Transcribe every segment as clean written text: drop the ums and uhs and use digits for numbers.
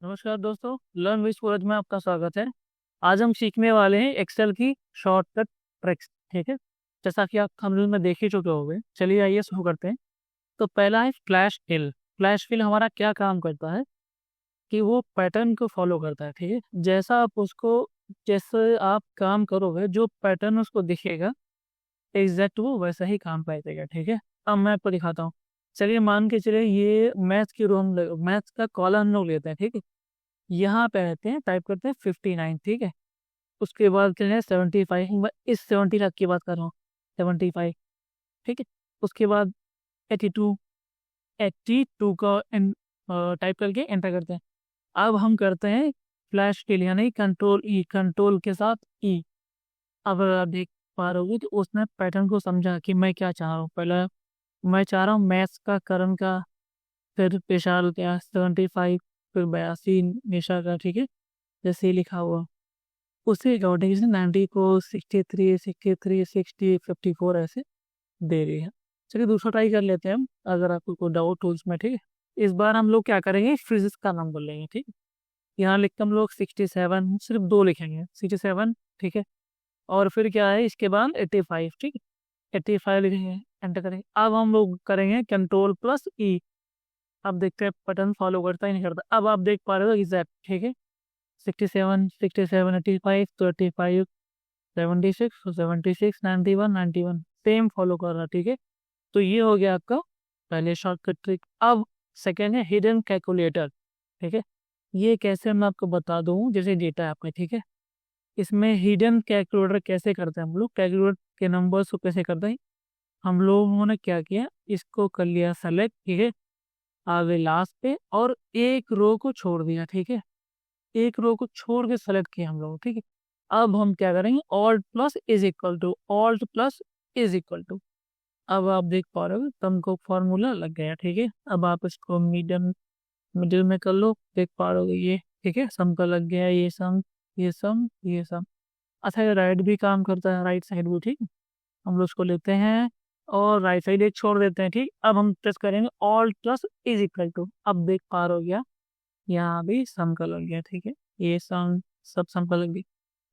नमस्कार दोस्तों, learn with सूरज में आपका स्वागत है। आज हम सीखने वाले हैं एक्सेल की शॉर्टकट ट्रिक्स। ठीक है, जैसा कि आप थंबनेल में देख ही चुके होंगे। चलिए आइए शुरू करते हैं। तो पहला है फ्लैश फिल। फ्लैश फिल हमारा क्या काम करता है कि वो पैटर्न को फॉलो करता है। ठीक है, जैसे आप काम करोगे जो पैटर्न उसको दिखेगा एग्जैक्ट वो वैसा ही काम करेगा। ठीक है, अब मैं आपको दिखाता हूँ। चलिए मान के चलिए ये मैथ्स की रो हम मैथ्स का कॉलम हम लोग लेते हैं। ठीक है, यहाँ पे रहते हैं, टाइप करते हैं 59। ठीक है, उसके बाद क्या है 75। मैं इस 70 लाख की बात कर रहा हूँ, 75। ठीक है, उसके बाद 82। 82 का टाइप करके एंटर करते हैं। अब हम करते हैं फ्लैश के लिए, यानी कंट्रोल के साथ ई। अब अगर आप देख पा रहे होगे तो उसने पैटर्न को समझा कि मैं क्या चाह रहा हूँ। पहला मैं चाह रहा हूँ मैथ्स का करण का, फिर विशाल का 75, फिर 82 निशा का। ठीक है, जैसे ही लिखा हुआ उसी अकॉर्डिंग से 90 को 63, 63, 60, 54 ऐसे दे रही है। चलिए दूसरा ट्राई कर लेते हैं हम, अगर आपको कोई डाउट हो उसमें। ठीक है, इस बार हम लोग क्या करेंगे, फिजिक्स का नंबर लेंगे। ठीक है, यहाँ लिख के हम लोग 67, सिर्फ दो लिखेंगे, 67। ठीक है, और फिर क्या है इसके बाद 85। ठीक है, 85 लिखेंगे, एंटर करेंगे। अब हम लोग करेंगे कंट्रोल प्लस ई। अब देखते हैं बटन फॉलो करता है नहीं करता। अब आप देख पा रहे हो एग्जैक्ट। ठीक है, 67, 67, 85 तो 85, 76 तो 76, 91, 91 सेम फॉलो कर रहा। ठीक है, तो ये हो गया आपका पहले शॉर्टकट ट्रिक। अब सेकेंड है हिडन कैलकुलेटर। ठीक है, ये कैसे मैं आपको बता दूँ। जैसे डेटा है आपका, ठीक है, इसमें हिडन कैलकुलेटर कैसे करते हैं हम लोग, कैलकुलेटर के नंबर्स को कैसे करते हैं। हम लोगों ने क्या किया, इसको कर लिया सेलेक्ट। ठीक है, आगे लास्ट पे और एक रो को छोड़ दिया। ठीक है, एक रो को छोड़ के सेलेक्ट किया हम लोग। ठीक है, अब हम क्या करेंगे, alt plus is equal to, alt plus is equal to. अब आप देख पा रहे हो तुमको फॉर्मूला लग गया। ठीक है, अब आप इसको मिडल मिडिल में कर लो, देख पा रहे हो ये। ठीक है, सम का लग गया, ये सम, ये सम, ये सम। अच्छा, ये राइट भी काम करता है, राइट साइड भी। ठीक है, हम लोग उसको लेते हैं और राइट साइड एक छोड़ देते हैं। ठीक, अब हम प्रेस करेंगे alt plus is equal to. अब देख पा रहे हो क्या, यहाँ भी सम का लग गया। ठीक है, ये सम, सब सम का लग गया।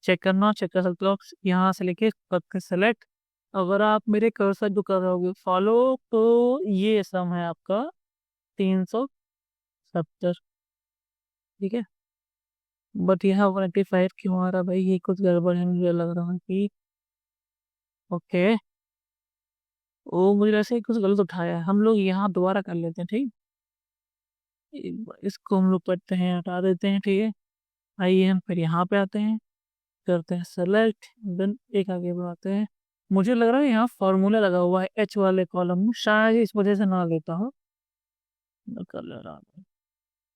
चेक करना, चेक कर सकते हो आप यहाँ से लेके करके सेलेक्ट। अगर आप मेरे कर्सर जो कर रहे हो फॉलो, तो ये सम है आपका 370। ठीक है, बट यहाँ 185 क्यों आ रहा भाई, ये कुछ गड़बड़ है, मुझे लग रहा है कि ओके, वो मुझे ऐसे ही कुछ गलत उठाया है। हम लोग यहाँ दोबारा कर लेते हैं। ठीक, इसको हम लोग करते हैं, हटा देते हैं। ठीक है, आइए हम फिर यहाँ पे आते हैं, करते हैं सेलेक्ट, देन एक आगे बढ़ाते हैं। मुझे लग रहा है यहाँ फॉर्मूला लगा हुआ है एच वाले कॉलम में, शायद इस वजह से ना लेता हो। मैं कर ले रहा हूँ,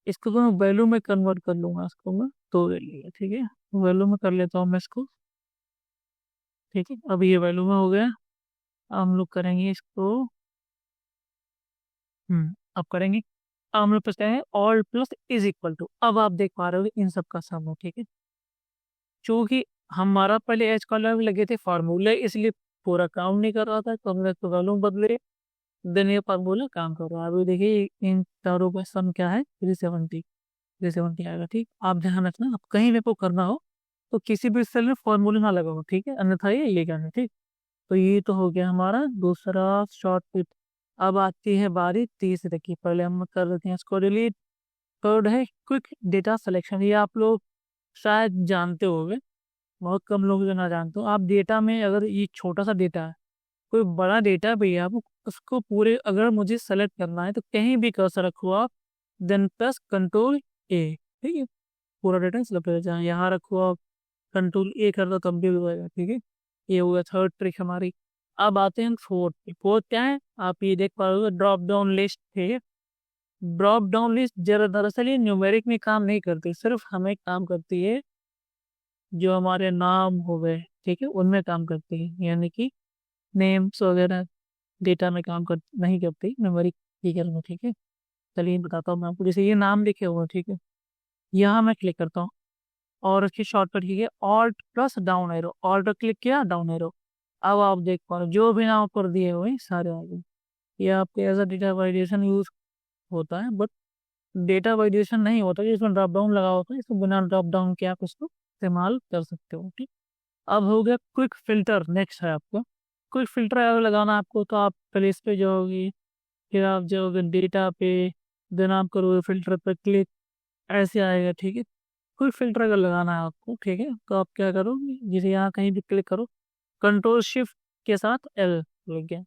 इसको तो मैं वैल्यू में कन्वर्ट कर लूंगा, इसको मैं तो ले लिया। ठीक है, वैल्यू में कर लेता हूँ मैं इसको। ठीक है, अब ये वैल्यू में हो गया। अब हम लोग करेंगे इसको, अब करेंगे, अब हम लोग पूछते हैं alt plus is equal to. अब आप देख पा रहे हो इन सब का सम हो। ठीक है, क्योंकि हमारा पहले एच कॉलम लगे थे फार्मूले, इसलिए पूरा काम नहीं कर रहा था, तो हमने तो वैल्यू बदले, देन ये फार्मूला काम कर रहा है। अभी देखिए इन चारों का सम क्या है, 370। 370 आएगा। ठीक, आप ध्यान रखना, आप कहीं भी को करना हो तो किसी भी सेल में फॉर्मूले ना लगाओ। ठीक है, अन्यथा ये करना। ठीक, तो ये तो हो गया हमारा दूसरा शॉर्टकट। अब आती है बारी तीसरे की, पहले हम कर देते हैं इसको डिलीट। थर्ड है क्विक डेटा सिलेक्शन। ये आप लोग शायद जानते होंगे, बहुत कम लोग जो ना जानते हो। आप डेटा में अगर ये छोटा सा डेटा है, कोई बड़ा डेटा है भैया, आप उसको पूरे अगर मुझे सेलेक्ट करना है तो कहीं भी कर्सर रखो आप, देन प्रेस कंट्रोल ए। ठीक है, पूरा डेटा सेलेक्ट हो जाए, यहाँ रखो आप, कंट्रोल ए कर दो तब भी हो जाएगा। ठीक है, ये हो गया थर्ड ट्रिक हमारी। अब आते हैं फोर्थ। फोर्थ क्या है, आप ये देख पा रहे हो ड्रॉप डाउन लिस्ट। ठीक है, ड्रॉप डाउन लिस्ट जरा दरअसल ये न्यूमेरिक में काम नहीं करती, सिर्फ हमें काम करती है जो हमारे नाम हो गए। ठीक है, उनमें काम करती है, यानी कि नेम्स वगैरह डेटा में काम कर नहीं करती न्यूमेरिक फिगर में। ठीक है, चलिए बताता हूँ मैं आपको। जैसे ये नाम लिखे हुए हैं, ठीक है, यहाँ मैं क्लिक करता हूँ और इसकी शॉर्टकट की है alt plus down arrow. Alt click किया, डाउन एरो। अब आप देख पा रहे हो जो भी नाम ऊपर दिए हुए हैं सारे आ गए। ये आपके as a data validation use होता है, बट डेटा वैलिडेशन नहीं होता कि इसमें ड्रॉप डाउन लगा होता है, इसको बिना ड्रॉप डाउन के आप इसको इस्तेमाल कर सकते हो। ठीक, अब हो गया क्विक फिल्टर। नेक्स्ट है आपको क्विक फिल्टर। अगर लगाना है आपको तो आप पहले इस पे जाओगे, फिर आप जाओगे डेटा पे, देन आप करोगे फिल्टर पे क्लिक, ऐसे आएगा। ठीक है, क्विक फिल्टर अगर लगाना है आपको, ठीक है, तो आप क्या करोगे, जैसे यहाँ कहीं भी क्लिक करो, कंट्रोल शिफ्ट के साथ एल लग गया,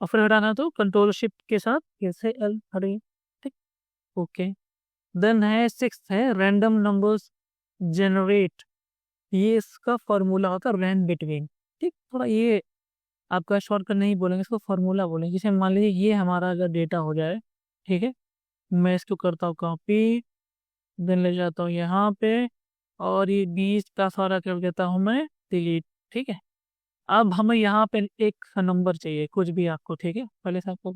और फिर हटाना है तो कंट्रोल शिफ्ट के साथ कैसे एल हट गया। ठीक, ओके। देन है सिक्स है रैंडम नंबर्स जनरेट। ये इसका फॉर्मूला होता है रैंड बिटवीन। ठीक, थोड़ा ये आपका शॉर्टकट नहीं बोलेंगे, इसको फॉर्मूला बोलेंगे। जैसे मान लीजिए ये हमारा अगर डेटा हो जाए, ठीक है, मैं इसको करता हूँ कॉपी, देन ले जाता हूँ यहाँ पे, और ये 20 का सारा कर देता हूँ मैं डिलीट। ठीक है, अब हमें यहाँ पे एक नंबर चाहिए, कुछ भी आपको, ठीक है, पहले से आपको,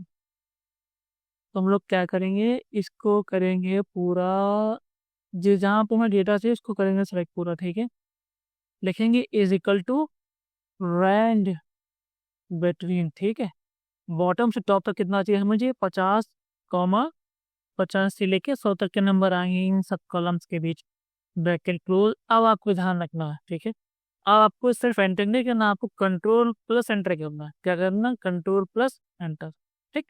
तो हम लोग क्या करेंगे, इसको करेंगे पूरा, जिस जहाँ पे हमें डेटा चाहिए इसको करेंगे सेलेक्ट पूरा। ठीक है, लिखेंगे is equal to rand between. ठीक है, बॉटम से टॉप तक कितना चाहिए मुझे, 50 से लेके 100 तक के नंबर आएंगे इन सब कॉलम्स के बीच, ब्रैकेट क्लोज। अब आपको ध्यान रखना है, ठीक है, अब आपको सिर्फ एंटर नहीं करना, आपको कंट्रोल प्लस एंटर करना है। क्या करना, कंट्रोल प्लस एंटर। ठीक,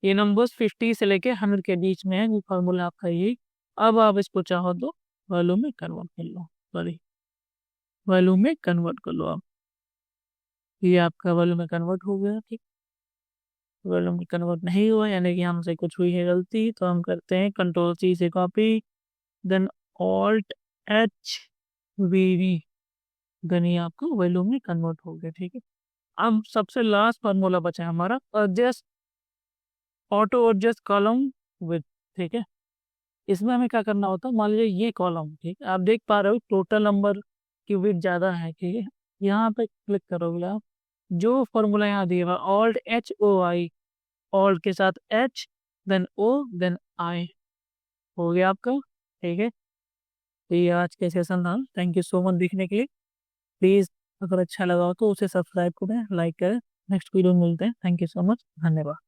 ये नंबर्स 50 से लेके 100 के बीच में है, वो फॉर्मूला आपका ये। अब आप इसको चाहो तो वैल्यू में कन्वर्ट कर लो, सॉरी, वैल्यू में कन्वर्ट कर लो आप। ये आपका वैल्यू में कन्वर्ट हो गया। ठीक, वैल्यू में कन्वर्ट नहीं हुआ यानी कि हमसे कुछ हुई है गलती, तो हम करते हैं कंट्रोल सी से copy, then alt H V V, then ये आपको वैल्यू में कन्वर्ट हो गया। ठीक है, अब सबसे लास्ट फार्मूला बचा है हमारा adjust, auto adjust column with. ठीक है, इसमें हमें क्या करना होता है, मान लीजिए ये कॉलम, ठीक है, आप देख पा रहे हो टोटल नंबर की विड्थ ज़्यादा है। ठीक है, यहाँ पे क्लिक करोगे आप, जो फॉर्मूला यहाँ दिया हुआ alt H O I, alt के साथ H, then O, then I, हो गया आपका। ठीक है, तो ये आज का सेशन था। थैंक यू सो मच देखने के लिए। प्लीज़ अगर अच्छा लगा हो तो उसे सब्सक्राइब करें, लाइक करें। नेक्स्ट वीडियो में मिलते हैं। थैंक यू सो मच, धन्यवाद।